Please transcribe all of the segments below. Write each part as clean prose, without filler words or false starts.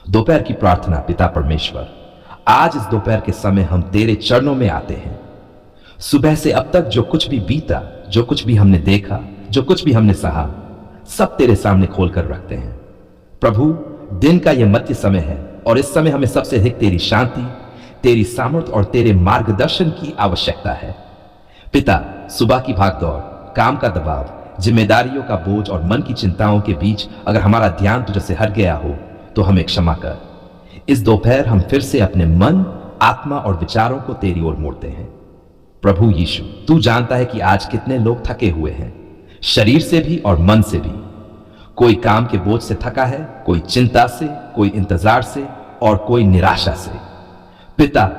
दोपहर की प्रार्थना। पिता परमेश्वर, आज इस दोपहर के समय हम तेरे चरणों में आते हैं। सुबह से अब तक जो कुछ भी बीता, जो कुछ भी हमने देखा, जो कुछ भी हमने सहा, सब तेरे सामने खोलकर रखते हैं। प्रभु, दिन का यह मध्य समय है और इस समय हमें सबसे अधिक तेरी शांति, तेरी सामर्थ और तेरे मार्गदर्शन की आवश्यकता है। पिता, सुबह की भागदौड़, काम का दबाव, जिम्मेदारियों का बोझ और मन की चिंताओं के बीच अगर हमारा ध्यान तुझे से हट गया हो तो हमें क्षमा कर। इस दोपहर हम फिर से अपने मन, आत्मा और विचारों को तेरी ओर मोड़ते हैं। प्रभु यीशु, तू जानता है कि आज कितने लोग थके हुए हैं, शरीर से भी और मन से भी। कोई काम के बोझ से थका है, कोई चिंता से, कोई इंतजार से और कोई निराशा से। पिता,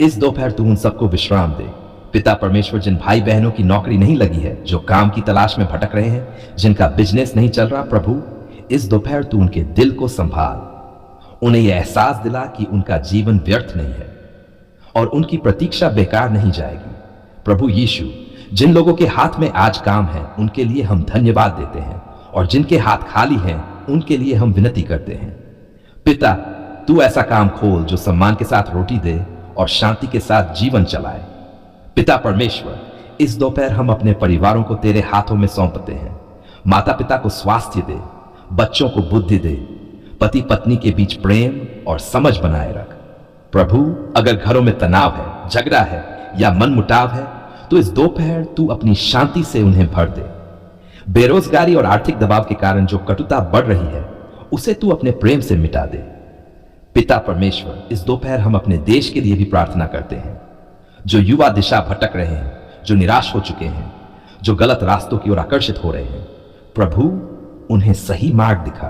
इस दोपहर तू उन सबको विश्राम दे। पिता परमेश्वर, जिन भाई बहनों की नौकरी नहीं लगी है, जो काम की तलाश में भटक रहे हैं, जिनका बिजनेस नहीं चल रहा, प्रभु इस दोपहर तू उनके दिल को संभाल। उन्हें यह एहसास दिला कि उनका जीवन व्यर्थ नहीं है और उनकी प्रतीक्षा बेकार नहीं जाएगी। प्रभु यीशु, जिन लोगों के हाथ में आज काम है उनके लिए हम धन्यवाद देते हैं और जिनके हाथ खाली हैं उनके लिए हम विनती करते हैं। पिता, तू ऐसा काम खोल जो सम्मान के साथ रोटी दे और शांति के साथ जीवन चलाए। पिता परमेश्वर, इस दोपहर हम अपने परिवारों को तेरे हाथों में सौंपते हैं। माता पिता को स्वास्थ्य दे, बच्चों को बुद्धि दे, पति पत्नी के बीच प्रेम और समझ बनाए रख। प्रभु, अगर घरों में तनाव है, झगड़ा है या मनमुटाव है तो इस दोपहर तू अपनी शांति से उन्हें भर दे। बेरोजगारी और आर्थिक दबाव के कारण जो कटुता बढ़ रही है उसे तू अपने प्रेम से मिटा दे। पिता परमेश्वर, इस दोपहर हम अपने देश के लिए भी प्रार्थना करते हैं। जो युवा दिशा भटक रहे हैं, जो निराश हो चुके हैं, जो गलत रास्तों की ओर आकर्षित हो रहे हैं, प्रभु उन्हें सही मार्ग दिखा।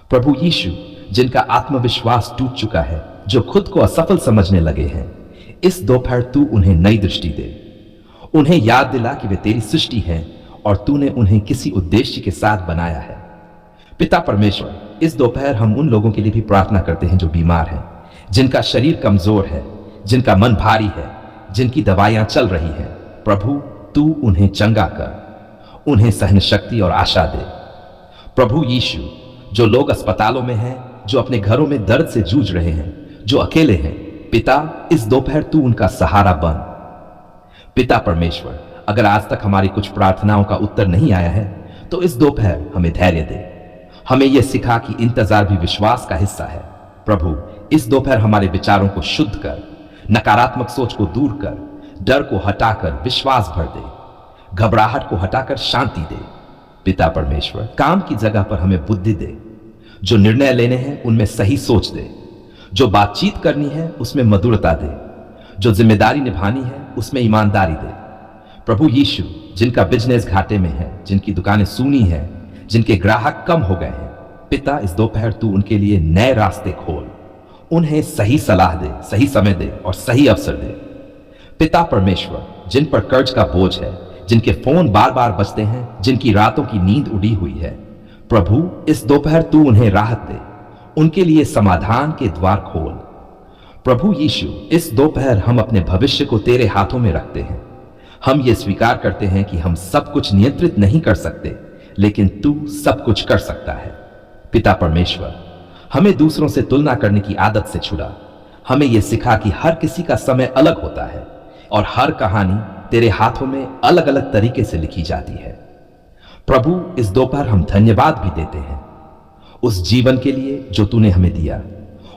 प्रभु यीशु, जिनका आत्मविश्वास टूट चुका है, जो खुद को असफल समझने लगे हैं, इस दोपहर तू उन्हें नई दृष्टि दे। उन्हें याद दिला कि वे तेरी सृष्टि हैं और तूने उन्हें किसी उद्देश्य के साथ बनाया है। पिता परमेश्वर, इस दोपहर हम उन लोगों के लिए भी प्रार्थना करते हैं जो बीमार हैं, जिनका शरीर कमजोर है, जिनका मन भारी है, जिनकी दवाइयां चल रही हैं। प्रभु, तू उन्हें चंगा कर, उन्हें सहन शक्ति और आशा दे। प्रभु यीशु, जो लोग अस्पतालों में हैं, जो अपने घरों में दर्द से जूझ रहे हैं, जो अकेले हैं, पिता इस दोपहर तू उनका सहारा बन। पिता परमेश्वर, अगर आज तक हमारी कुछ प्रार्थनाओं का उत्तर नहीं आया है तो इस दोपहर हमें धैर्य दे। हमें यह सिखा कि इंतजार भी विश्वास का हिस्सा है। प्रभु, इस दोपहर हमारे विचारों को शुद्ध कर, नकारात्मक सोच को दूर कर, डर को हटाकर विश्वास भर दे, घबराहट को हटाकर शांति दे। पिता परमेश्वर, काम की जगह पर हमें बुद्धि दे, जो निर्णय लेने हैं उनमें सही सोच दे, जो बातचीत करनी है उसमें मधुरता दे, जो जिम्मेदारी निभानी है उसमें ईमानदारी दे। प्रभु यीशु, जिनका बिजनेस घाटे में है, जिनकी दुकानें सूनी हैं, जिनके ग्राहक कम हो गए हैं, पिता इस दोपहर तू उनके लिए नए रास्ते खोल, उन्हें सही सलाह दे, सही समय दे और सही अवसर दे। पिता परमेश्वर, जिन पर कर्ज का बोझ है, जिनके फोन बार बार बजते हैं, जिनकी रातों की नींद उड़ी हुई है, प्रभु इस दोपहर तू उन्हें राहत दे, उनके लिए समाधान के द्वार खोल। प्रभु यीशु, इस दोपहर हम अपने भविष्य को तेरे हाथों में रखते हैं। हम ये स्वीकार करते हैं कि हम सब कुछ नियंत्रित नहीं कर सकते, लेकिन तू सब कुछ कर सकता है। पिता परमेश्वर, हमें दूसरों से तुलना करने की आदत से छुड़ा। हमें यह सिखा कि हर किसी का समय अलग होता है और हर कहानी तेरे हाथों में अलग अलग तरीके से लिखी जाती है। प्रभु, इस दोपहर हम धन्यवाद भी देते हैं उस जीवन के लिए जो तूने हमें दिया,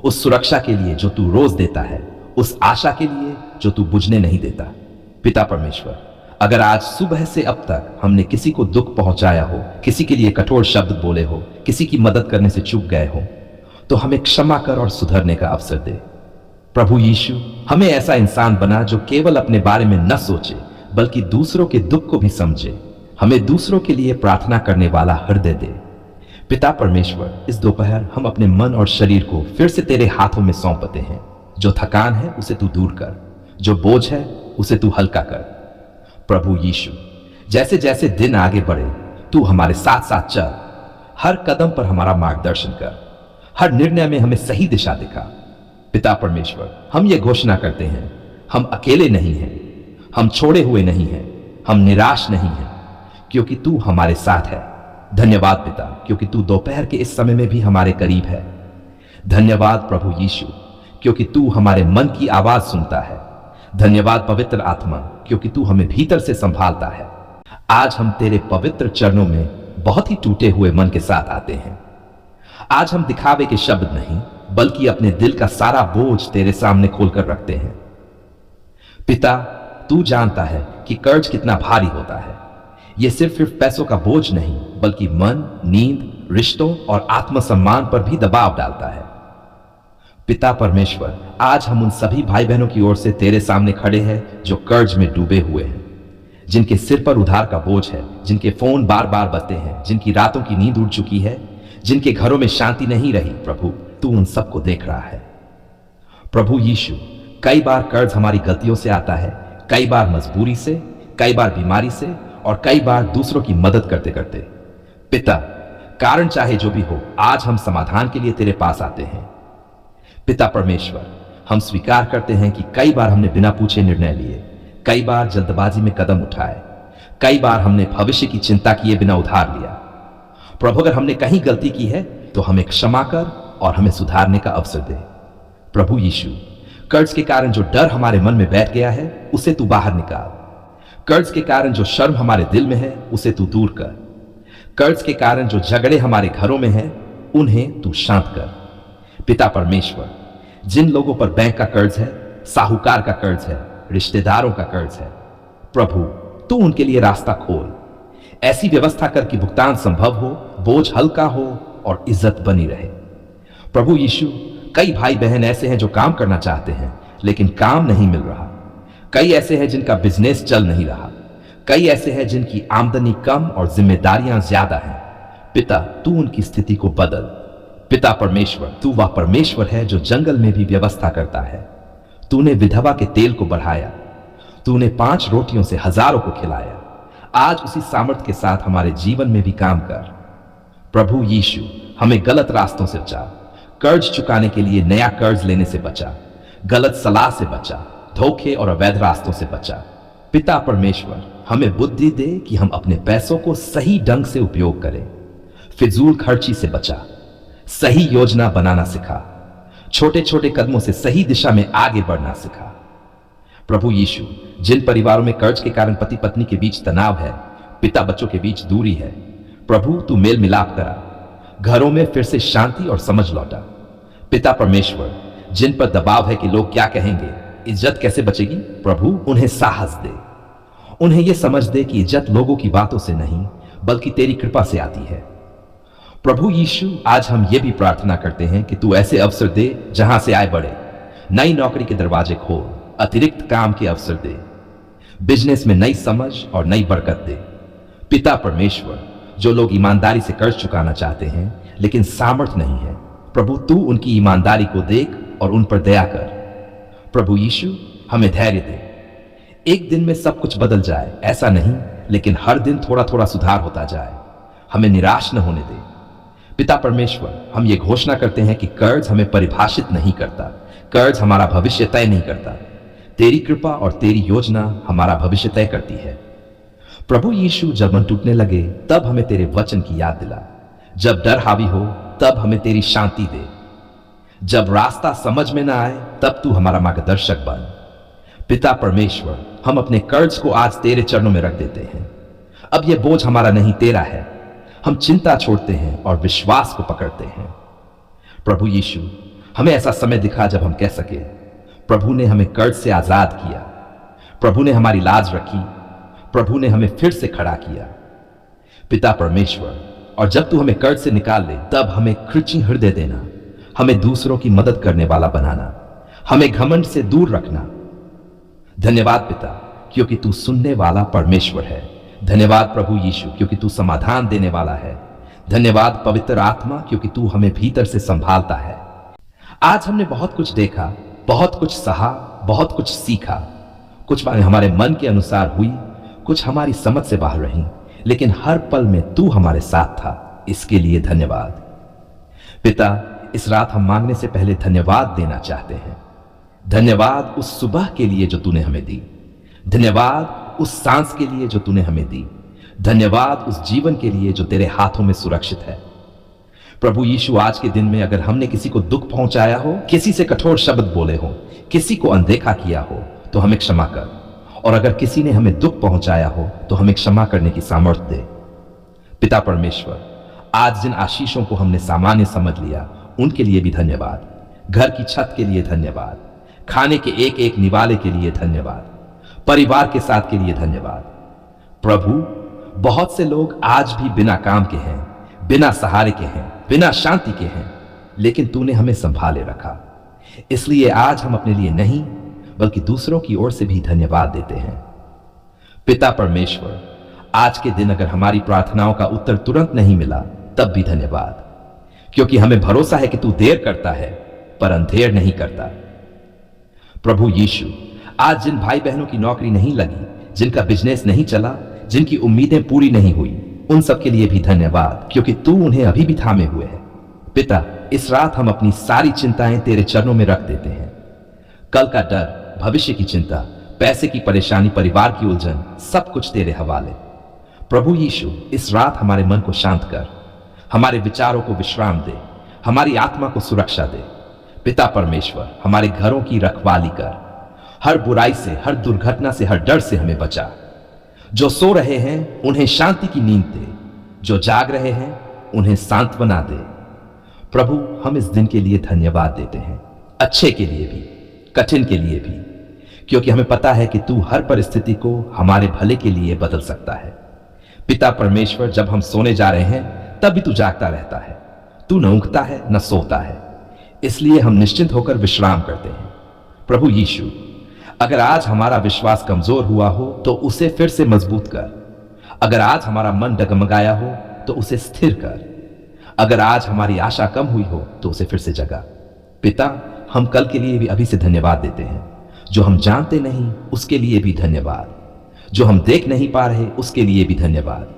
उस सुरक्षा के लिए जो तू रोज देता है, उस आशा के लिए जो तू बुझने नहीं देता। पिता परमेश्वर, अगर आज सुबह से अब तक हमने किसी को दुख पहुंचाया हो, किसी के लिए कठोर शब्द बोले हो, किसी की मदद करने से चूक गए हो, तो हमें क्षमा कर और सुधरने का अवसर दे। प्रभु यीशु, हमें ऐसा इंसान बना जो केवल अपने बारे में न सोचे बल्कि दूसरों के दुख को भी समझे। हमें दूसरों के लिए प्रार्थना करने वाला हृदय दे। पिता परमेश्वर, इस दोपहर हम अपने मन और शरीर को फिर से तेरे हाथों में सौंपते हैं। जो थकान है उसे तू दूर कर, जो बोझ है उसे तू हल्का कर। प्रभु यीशु, जैसे जैसे दिन आगे बढ़े तू हमारे साथ साथ चल, हर कदम पर हमारा मार्गदर्शन कर, हर निर्णय में हमें सही दिशा दिखा। पिता परमेश्वर, हम ये घोषणा करते हैं, हम अकेले नहीं हैं, हम छोड़े हुए नहीं हैं, हम निराश नहीं हैं, क्योंकि तू हमारे साथ है। धन्यवाद पिता, क्योंकि तू दोपहर के इस समय में भी हमारे करीब है। धन्यवाद प्रभु यीशु, क्योंकि तू हमारे मन की आवाज सुनता है। धन्यवाद पवित्र आत्मा, क्योंकि तू हमें भीतर से संभालता है। आज हम तेरे पवित्र चरणों में बहुत ही टूटे हुए मन के साथ आते हैं। आज हम दिखावे के शब्द नहीं, बल्कि अपने दिल का सारा बोझ तेरे सामने खोलकर रखते हैं। पिता, तू जानता है कि कर्ज कितना भारी होता है। यह सिर्फ पैसों का बोझ नहीं, बल्कि मन, नींद, रिश्तों और आत्मसम्मान पर भी दबाव डालता है। पिता परमेश्वर, आज हम उन सभी भाई बहनों की ओर से तेरे सामने खड़े हैं जो कर्ज में डूबे हुए हैं, जिनके सिर पर उधार का बोझ है, जिनके फोन बार बार बजते हैं, जिनकी रातों की नींद उड़ चुकी है, जिनके घरों में शांति नहीं रही। प्रभु, तू उन सबको देख रहा है। प्रभु यीशु, कई बार कर्ज हमारी गलतियों से आता है, कई बार मजबूरी से, कई बार बीमारी से और कई बार दूसरों की मदद करते करते। पिता, कारण चाहे जो भी हो, आज हम समाधान के लिए तेरे पास आते हैं। पिता परमेश्वर, हम स्वीकार करते हैं कि कई बार हमने बिना पूछे निर्णय लिए, कई बार जल्दबाजी में कदम उठाए, कई बार हमने भविष्य की चिंता किए बिना उधार लिया। प्रभु, अगर हमने कहीं गलती की है तो हमें क्षमा कर और हमें सुधारने का अवसर दे। प्रभु यीशु, कर्ज के कारण जो डर हमारे मन में बैठ गया है, उसे तू बाहर निकाल। कर्ज के कारण जो शर्म हमारे दिल में है, उसे तू दूर कर। कर्ज के कारण जो झगड़े हमारे घरों में हैं, उन्हें तू शांत कर। पिता परमेश्वर, जिन लोगों पर बैंक का कर्ज है, साहूकार का कर्ज है, रिश्तेदारों का कर्ज है, प्रभु तू उनके लिए रास्ता खोल। ऐसी व्यवस्था कर कि भुगतान संभव हो, बोझ हल्का हो और इज्जत बनी रहे। प्रभु यीशु, कई भाई बहन ऐसे हैं जो काम करना चाहते हैं लेकिन काम नहीं मिल रहा। कई ऐसे हैं जिनका बिजनेस चल नहीं रहा। कई ऐसे हैं जिनकी आमदनी कम और जिम्मेदारियां ज्यादा हैं। पिता, तू उनकी स्थिति को बदल। पिता परमेश्वर, तू वह परमेश्वर है जो जंगल में भी व्यवस्था करता है। तूने विधवा के तेल को बढ़ाया, तूने 5 रोटियों से हजारों को खिलाया। आज उसी सामर्थ्य के साथ हमारे जीवन में भी काम कर। प्रभु यीशु, हमें गलत रास्तों से बचा, कर्ज चुकाने के लिए नया कर्ज लेने से बचा, गलत सलाह से बचा, धोखे और अवैध रास्तों से बचा। पिता परमेश्वर, हमें बुद्धि दे कि हम अपने पैसों को सही ढंग से उपयोग करें। फिजूल खर्ची से बचा, सही योजना बनाना सिखा, छोटे छोटे कदमों से सही दिशा में आगे बढ़ना सिखा। प्रभु यीशु, जिन परिवारों में कर्ज के कारण पति पत्नी के बीच तनाव है, पिता बच्चों के बीच दूरी है, प्रभु तू मेल मिलाप करा, घरों में फिर से शांति और समझ लौटा। पिता परमेश्वर, जिन पर दबाव है कि लोग क्या कहेंगे, इज्जत कैसे बचेगी, प्रभु उन्हें साहस दे। उन्हें यह समझ दे कि इज्जत लोगों की बातों से नहीं, बल्कि तेरी कृपा से आती है। प्रभु यीशु, आज हम ये भी प्रार्थना करते हैं कि तू ऐसे अवसर दे जहां से आए बढ़े, नई नौकरी के दरवाजे खोल, अतिरिक्त काम के अवसर दे, बिजनेस में नई समझ और नई बरकत दे। पिता परमेश्वर, जो लोग ईमानदारी से कर्ज चुकाना चाहते हैं लेकिन सामर्थ नहीं है, प्रभु तू उनकी ईमानदारी को देख और उन पर दया कर। प्रभु यीशु, हमें धैर्य दे। एक दिन में सब कुछ बदल जाए ऐसा नहीं, लेकिन हर दिन थोड़ा थोड़ा सुधार होता जाए। हमें निराश न होने दे। पिता परमेश्वर, हम ये घोषणा करते हैं कि कर्ज हमें परिभाषित नहीं करता, कर्ज हमारा भविष्य तय नहीं करता। तेरी कृपा और तेरी योजना हमारा भविष्य तय करती है। प्रभु यीशु, जब मन टूटने लगे तब हमें तेरे वचन की याद दिला। जब डर हावी हो तब हमें तेरी शांति दे। जब रास्ता समझ में ना आए तब तू हमारा मार्गदर्शक बन। पिता परमेश्वर, हम अपने कर्ज को आज तेरे चरणों में रख देते हैं। अब यह बोझ हमारा नहीं, तेरा है। हम चिंता छोड़ते हैं और विश्वास को पकड़ते हैं। प्रभु यीशु, हमें ऐसा समय दिखा जब हम कह सके, प्रभु ने हमें कर्ज से आजाद किया, प्रभु ने हमारी लाज रखी, प्रभु ने हमें फिर से खड़ा किया। पिता परमेश्वर, और जब तू हमें कर्ज से निकाल ले तब हमें कृतज्ञ हृदय देना, हमें दूसरों की मदद करने वाला बनाना, हमें घमंड से दूर रखना। धन्यवाद पिता, क्योंकि तू सुनने वाला परमेश्वर है। धन्यवाद प्रभु यीशु, क्योंकि तू समाधान देने वाला है। धन्यवाद पवित्र आत्मा, क्योंकि तू हमें भीतर से संभालता है। आज हमने बहुत कुछ देखा, बहुत कुछ सहा, बहुत कुछ सीखा। कुछ बातें हमारे मन के अनुसार हुई, कुछ हमारी समझ से बाहर रही, लेकिन हर पल में तू हमारे साथ था। इसके लिए धन्यवाद पिता। इस रात हम मांगने से पहले धन्यवाद देना चाहते हैं। धन्यवाद उस सुबह के लिए जो तूने हमें दी। धन्यवाद उस सांस के लिए जो तूने हमें दी। धन्यवाद उस जीवन के लिए जो तेरे हाथों में सुरक्षित है। प्रभु यीशु, आज के दिन में अगर हमने किसी को दुख पहुंचाया हो, किसी से कठोर शब्द बोले हो, किसी को अनदेखा किया हो, तो हमें क्षमा कर। और अगर किसी ने हमें दुख पहुंचाया हो तो हमें क्षमा करने की सामर्थ्य दे। पिता परमेश्वर, आज जिन आशीषों को हमने सामान्य समझ लिया उनके लिए भी धन्यवाद। घर की छत के लिए धन्यवाद, खाने के एक एक निवाले के लिए धन्यवाद, परिवार के साथ के लिए धन्यवाद। प्रभु, बहुत से लोग आज भी बिना काम के हैं, बिना सहारे के हैं, बिना शांति के हैं, लेकिन तूने हमें संभाले रखा। इसलिए आज हम अपने लिए नहीं बल्कि दूसरों की ओर से भी धन्यवाद देते हैं। पिता परमेश्वर, आज के दिन अगर हमारी प्रार्थनाओं का उत्तर तुरंत नहीं मिला तब भी धन्यवाद, क्योंकि हमें भरोसा है कि तू देर करता है पर अंधेर नहीं करता। प्रभु यीशु, आज जिन भाई बहनों की नौकरी नहीं लगी, जिनका बिजनेस नहीं चला, जिनकी उम्मीदें पूरी नहीं हुई, उन सब के लिए भी धन्यवाद, क्योंकि तू उन्हें अभी भी थामे हुए है। पिता, इस रात हम अपनी सारी चिंताएं तेरे चरणों में रख देते हैं। कल का डर, भविष्य की चिंता, पैसे की परेशानी, परिवार की उलझन, सब कुछ तेरे हवाले। प्रभु यीशु, इस रात हमारे मन को शांत कर, हमारे विचारों को विश्राम दे, हमारी आत्मा को सुरक्षा दे। पिता परमेश्वर, हमारे घरों की रखवाली कर, हर बुराई से, हर दुर्घटना से, हर डर से हमें बचा। जो सो रहे हैं उन्हें शांति की नींद दे, जो जाग रहे हैं उन्हें सांत्वना दे। प्रभु, हम इस दिन के लिए धन्यवाद देते हैं, अच्छे के लिए भी, कठिन के लिए भी, क्योंकि हमें पता है कि तू हर परिस्थिति को हमारे भले के लिए बदल सकता है। पिता परमेश्वर, जब हम सोने जा रहे हैं तब भी तू जागता रहता है, तू न ऊँघता है न सोता है, इसलिए हम निश्चिंत होकर विश्राम करते हैं। प्रभु यीशु, अगर आज हमारा विश्वास कमजोर हुआ हो तो उसे फिर से मजबूत कर। अगर आज हमारा मन डगमगाया हो तो उसे स्थिर कर। अगर आज हमारी आशा कम हुई हो तो उसे फिर से जगा। पिता, हम कल के लिए भी अभी से धन्यवाद देते हैं। जो हम जानते नहीं उसके लिए भी धन्यवाद, जो हम देख नहीं पा रहे उसके लिए भी धन्यवाद।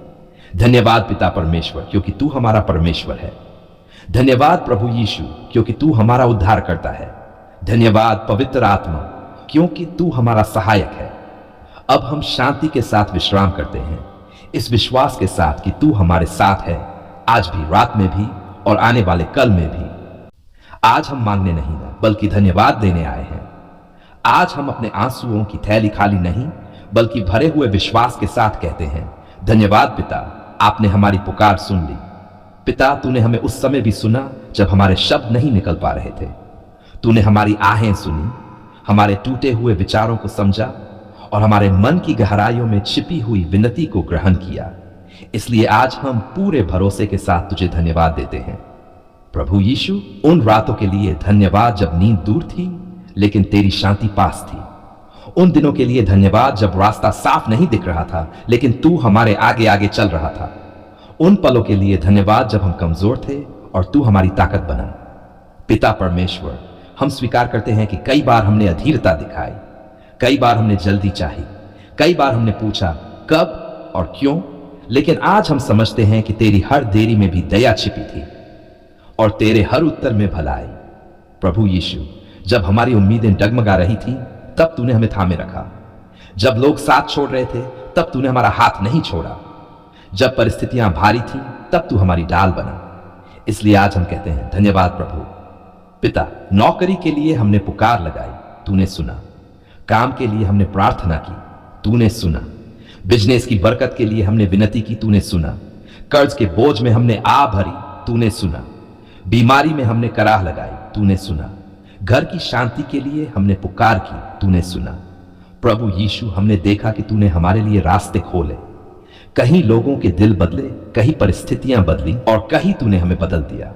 धन्यवाद पिता परमेश्वर, क्योंकि तू हमारा परमेश्वर है। धन्यवाद प्रभु यीशु, क्योंकि तू हमारा उद्धार करता है। धन्यवाद पवित्र आत्मा, क्योंकि तू हमारा सहायक है। अब हम शांति के साथ विश्राम करते हैं, इस विश्वास के साथ कि तू हमारे साथ है, आज भी, रात में भी और आने वाले कल में भी। आज हम मांगने नहीं बल्कि धन्यवाद देने आए हैं। आज हम अपने आंसुओं की थैली खाली नहीं बल्कि भरे हुए विश्वास के साथ कहते हैं, धन्यवाद पिता, आपने हमारी पुकार सुन ली। पिता, तूने हमें उस समय भी सुना जब हमारे शब्द नहीं निकल पा रहे थे। तूने हमारी आहें सुनी, हमारे टूटे हुए विचारों को समझा और हमारे मन की गहराइयों में छिपी हुई विनती को ग्रहण किया। इसलिए आज हम पूरे भरोसे के साथ तुझे धन्यवाद देते हैं। प्रभु यीशु, उन रातों के लिए धन्यवाद जब नींद दूर थी लेकिन तेरी शांति पास थी। उन दिनों के लिए धन्यवाद जब रास्ता साफ नहीं दिख रहा था लेकिन तू हमारे आगे आगे चल रहा था। उन पलों के लिए धन्यवाद जब हम कमजोर थे और तू हमारी ताकत बना। पिता परमेश्वर, हम स्वीकार करते हैं कि कई बार हमने अधीरता दिखाई, कई बार हमने जल्दी चाही, कई बार हमने पूछा कब और क्यों, लेकिन आज हम समझते हैं कि तेरी हर देरी में भी दया छिपी थी और तेरे हर उत्तर में भलाई। प्रभु यीशु, जब हमारी उम्मीदें डगमगा रही थी तब तूने हमें थामे रखा। जब लोग साथ छोड़ रहे थे तब तूने हमारा हाथ नहीं छोड़ा। जब परिस्थितियां भारी थी तब तू हमारी ढाल बना। इसलिए आज हम कहते हैं धन्यवाद प्रभु। पिता, नौकरी के लिए हमने पुकार लगाई, तूने सुना। काम के लिए हमने प्रार्थना की, तूने सुना। बिजनेस की बरकत के लिए हमने विनती की, तूने सुना। कर्ज के बोझ में हमने आ भरी, तूने सुना। बीमारी में हमने कराह लगाई, तूने सुना। घर की शांति के लिए हमने पुकार की, तूने सुना। प्रभु यीशु, हमने देखा कि तूने हमारे लिए रास्ते खोले। कहीं लोगों के दिल बदले, कहीं परिस्थितियां बदली और कहीं तूने हमें बदल दिया।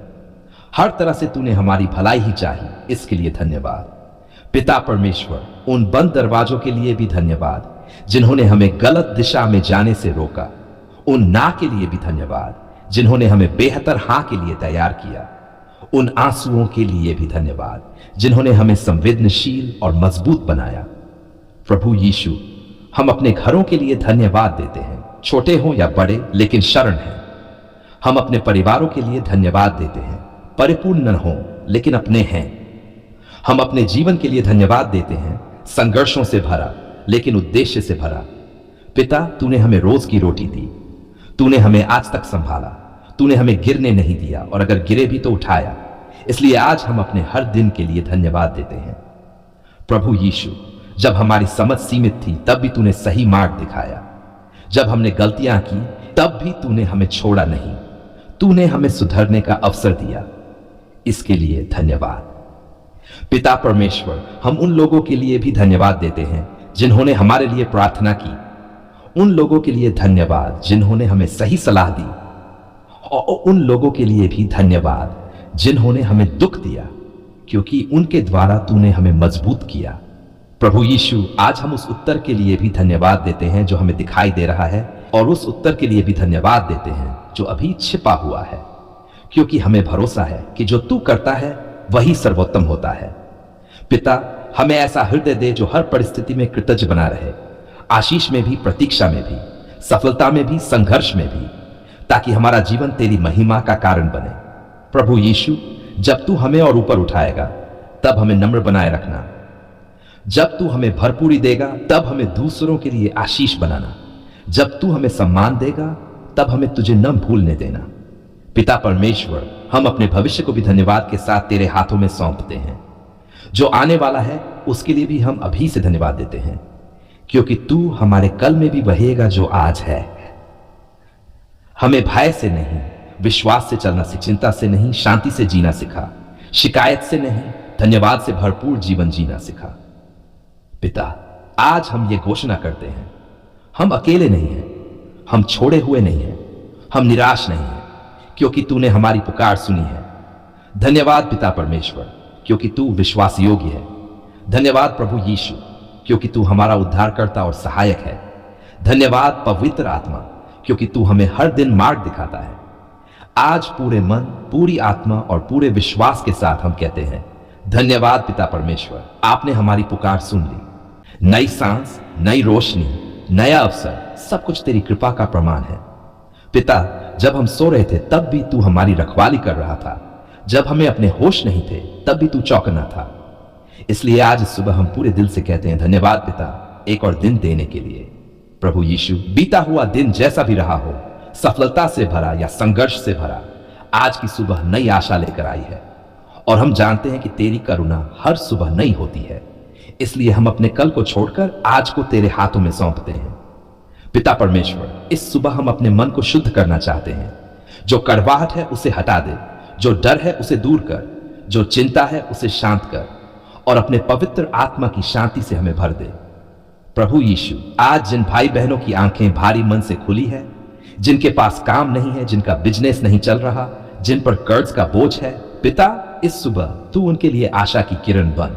हर तरह से तूने हमारी भलाई ही चाही, इसके लिए धन्यवाद। पिता परमेश्वर, उन बंद दरवाजों के लिए भी धन्यवाद जिन्होंने हमें गलत दिशा में जाने से रोका। उन ना के लिए भी धन्यवाद जिन्होंने हमें बेहतर हां के लिए तैयार किया। उन आंसुओं के लिए भी धन्यवाद जिन्होंने हमें संवेदनशील और मजबूत बनाया। प्रभु यीशु, हम अपने घरों के लिए धन्यवाद देते हैं, छोटे हों या बड़े, लेकिन शरण है। हम अपने परिवारों के लिए धन्यवाद देते हैं, परिपूर्ण न हो लेकिन अपने हैं। हम अपने जीवन के लिए धन्यवाद देते हैं, संघर्षों से भरा लेकिन उद्देश्य से भरा। पिता, तूने हमें रोज की रोटी दी, तूने हमें आज तक संभाला, तूने हमें गिरने नहीं दिया और अगर गिरे भी तो उठाया। इसलिए आज हम अपने हर दिन के लिए धन्यवाद देते हैं। प्रभु यीशु, जब हमारी समझ सीमित थी तब भी तूने सही मार्ग दिखाया। जब हमने गलतियां की तब भी तूने हमें छोड़ा नहीं। तूने हमें सुधरने का अवसर दिया। इसके लिए धन्यवाद। पिता परमेश्वर, हम उन लोगों के लिए भी धन्यवाद देते हैं जिन्होंने हमारे लिए प्रार्थना की। उन लोगों के लिए धन्यवाद जिन्होंने हमें सही सलाह दी, और उन लोगों के लिए भी धन्यवाद जिन्होंने हमें दुख दिया, क्योंकि उनके द्वारा तूने हमें मजबूत किया। प्रभु यीशु, आज हम उस उत्तर के लिए भी धन्यवाद देते हैं जो हमें दिखाई दे रहा है, और उस उत्तर के लिए भी धन्यवाद देते हैं जो अभी छिपा हुआ है, क्योंकि हमें भरोसा है कि जो तू करता है वही सर्वोत्तम होता है। पिता, हमें ऐसा हृदय दे जो हर परिस्थिति में कृतज्ञ बना रहे, आशीष में भी, प्रतीक्षा में भी, सफलता में भी, संघर्ष में भी, ताकि हमारा जीवन तेरी महिमा का कारण बने। प्रभु यीशु, जब तू हमें और ऊपर उठाएगा तब हमें नम्र बनाए रखना। जब तू हमें भरपूरी देगा तब हमें दूसरों के लिए आशीष बनाना। जब तू हमें सम्मान देगा तब हमें तुझे न भूलने देना। पिता परमेश्वर, हम अपने भविष्य को भी धन्यवाद के साथ तेरे हाथों में सौंपते हैं। जो आने वाला है उसके लिए भी हम अभी से धन्यवाद देते हैं, क्योंकि तू हमारे कल में भी वहेगा जो आज है। हमें भय से नहीं, विश्वास से चलना सीख, चिंता से नहीं, शांति से जीना सिखा, शिकायत से नहीं, धन्यवाद से भरपूर जीवन जीना सिखा। पिता, आज हम ये घोषणा करते हैं, हम अकेले नहीं हैं, हम छोड़े हुए नहीं हैं, हम निराश नहीं हैं, क्योंकि तूने हमारी पुकार सुनी है। धन्यवाद पिता परमेश्वर, क्योंकि तू विश्वास योग्य है। धन्यवाद प्रभु यीशु, क्योंकि तू हमारा उद्धारकर्ता और सहायक है। धन्यवाद पवित्र आत्मा, क्योंकि तू हमें हर दिन मार्ग दिखाता है। आज पूरे मन, पूरी आत्मा और पूरे विश्वास के साथ हम कहते हैं, धन्यवाद पिता परमेश्वर, आपने हमारी पुकार सुन ली। नई सांस, नई रोशनी, नया अवसर, सब कुछ तेरी कृपा का प्रमाण है। पिता, जब हम सो रहे थे तब भी तू हमारी रखवाली कर रहा था। जब हमें अपने होश नहीं थे तब भी तू चौकन्ना था। इसलिए आज सुबह हम पूरे दिल से कहते हैं, धन्यवाद पिता, एक और दिन देने के लिए। प्रभु यीशु, बीता हुआ दिन जैसा भी रहा हो, सफलता से भरा या संघर्ष से भरा, आज की सुबह नई आशा लेकर आई है, और हम जानते हैं कि तेरी करुणा हर सुबह नई होती है। इसलिए हम अपने कल को छोड़कर आज को तेरे हाथों में सौंपते हैं। पिता परमेश्वर, इस सुबह हम अपने मन को शुद्ध करना चाहते हैं। जो कड़वाहट है उसे हटा दे, जो डर है उसे दूर कर, जो चिंता है उसे शांत कर, और अपने पवित्र आत्मा की शांति से हमें भर दे। प्रभु यीशु, आज जिन भाई बहनों की आंखें भारी मन से खुली है, जिनके पास काम नहीं है, जिनका बिजनेस नहीं चल रहा, जिन पर कर्ज का बोझ है, पिता, इस सुबह तू उनके लिए आशा की किरण बन।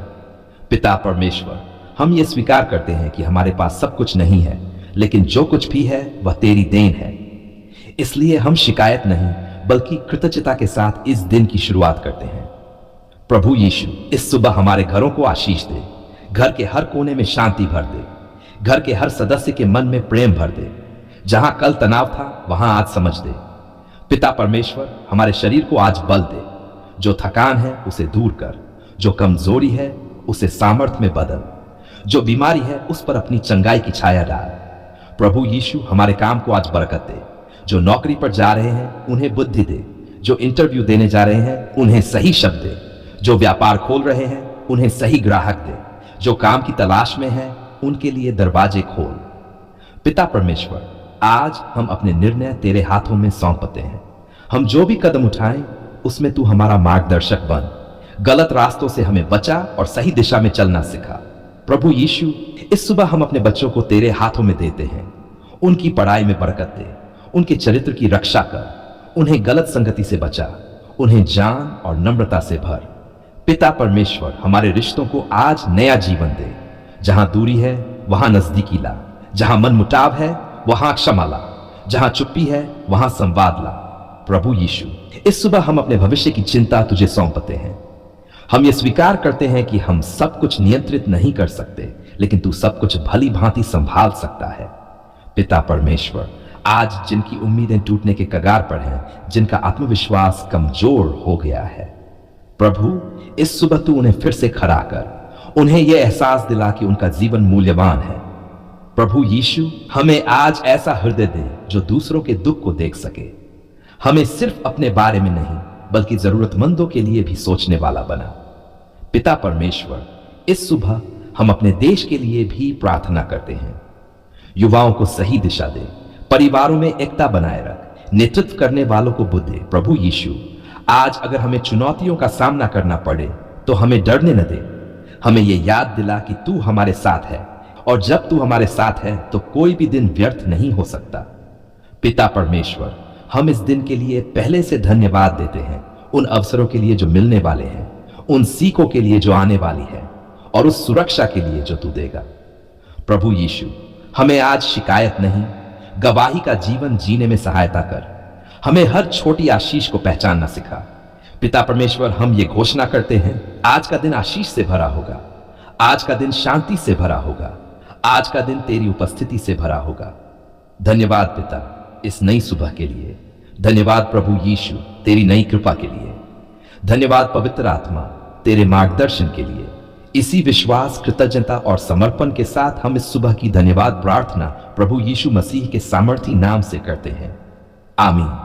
पिता परमेश्वर, हम ये स्वीकार करते हैं कि हमारे पास सब कुछ नहीं है, लेकिन जो कुछ भी है वह तेरी देन है। इसलिए हम शिकायत नहीं बल्कि कृतज्ञता के साथ इस दिन की शुरुआत करते हैं। प्रभु यीशु, इस सुबह हमारे घरों को आशीष दे, घर के हर कोने में शांति भर दे, घर के हर सदस्य के मन में प्रेम भर दे। जहां कल तनाव था वहां आज समझ दे। पिता परमेश्वर, हमारे शरीर को आज बल दे, जो थकान है उसे दूर कर, जो कमजोरी है उसे सामर्थ्य में बदल, जो बीमारी है उस पर अपनी चंगाई की छाया डाल। प्रभु यीशु, हमारे काम को आज बरकत दे। जो नौकरी पर जा रहे हैं उन्हें बुद्धि दे, जो इंटरव्यू देने जा रहे हैं उन्हें सही शब्द दे, जो व्यापार खोल रहे हैं उन्हें सही ग्राहक दे, जो काम की तलाश में है उनके लिए दरवाजे खोल। पिता परमेश्वर, आज हम अपने निर्णय तेरे हाथों में सौंपते हैं। हम जो भी कदम उठाएं उसमें तू हमारा मार्गदर्शक बन। गलत रास्तों से हमें बचा और सही दिशा में चलना सिखा। प्रभु यीशु, इस सुबह हम अपने बच्चों को तेरे हाथों में देते हैं। उनकी पढ़ाई में बरकत दे, उनके चरित्र की रक्षा कर, उन्हें गलत संगति से बचा, उन्हें जान और नम्रता से भर। पिता परमेश्वर, हमारे रिश्तों को आज नया जीवन दे। जहां दूरी है वहां नजदीकी ला, जहां मन मुटाव है वहां क्षमा ला, जहां चुप्पी है वहां संवाद ला। प्रभु यीशु, इस सुबह हम अपने भविष्य की चिंता तुझे सौंपते हैं। हम ये स्वीकार करते हैं कि हम सब कुछ नियंत्रित नहीं कर सकते, लेकिन तू सब कुछ भली भांति संभाल सकता है। पिता परमेश्वर, आज जिनकी उम्मीदें टूटने के कगार पर हैं, जिनका आत्मविश्वास कमजोर हो गया है, प्रभु, इस सुबह तू उन्हें फिर से खड़ा कर, उन्हें यह एहसास दिला कि उनका जीवन मूल्यवान है। प्रभु यीशु, हमें आज ऐसा हृदय दे जो दूसरों के दुख को देख सके। हमें सिर्फ अपने बारे में नहीं बल्कि जरूरतमंदों के लिए भी सोचने वाला बना। पिता परमेश्वर, इस सुबह हम अपने देश के लिए भी प्रार्थना करते हैं। युवाओं को सही दिशा दे, परिवारों में एकता बनाए रख, नेतृत्व करने वालों को बुद्धि। प्रभु यीशु, आज अगर हमें चुनौतियों का सामना करना पड़े तो हमें डरने न दे। हमें यह याद दिला कि तू हमारे साथ है, और जब तू हमारे साथ है तो कोई भी दिन व्यर्थ नहीं हो सकता। पिता परमेश्वर, हम इस दिन के लिए पहले से धन्यवाद देते हैं, उन अवसरों के लिए जो मिलने वाले हैं, उन सीखों के लिए जो आने वाली है, और उस सुरक्षा के लिए जो तू देगा। प्रभु यीशु, हमें आज शिकायत नहीं, गवाही का जीवन जीने में सहायता कर। हमें हर छोटी आशीष को पहचानना सिखा। पिता परमेश्वर, हम ये घोषणा करते हैं, आज का दिन आशीष से भरा होगा, आज का दिन शांति से भरा होगा, आज का दिन तेरी उपस्थिति से भरा होगा। धन्यवाद पिता इस नई सुबह के लिए। धन्यवाद प्रभु यीशु तेरी नई कृपा के लिए। धन्यवाद पवित्र आत्मा तेरे मार्गदर्शन के लिए। इसी विश्वास, कृतज्ञता और समर्पण के साथ हम इस सुबह की धन्यवाद प्रार्थना प्रभु यीशु मसीह के सामर्थी नाम से करते हैं। आमीन।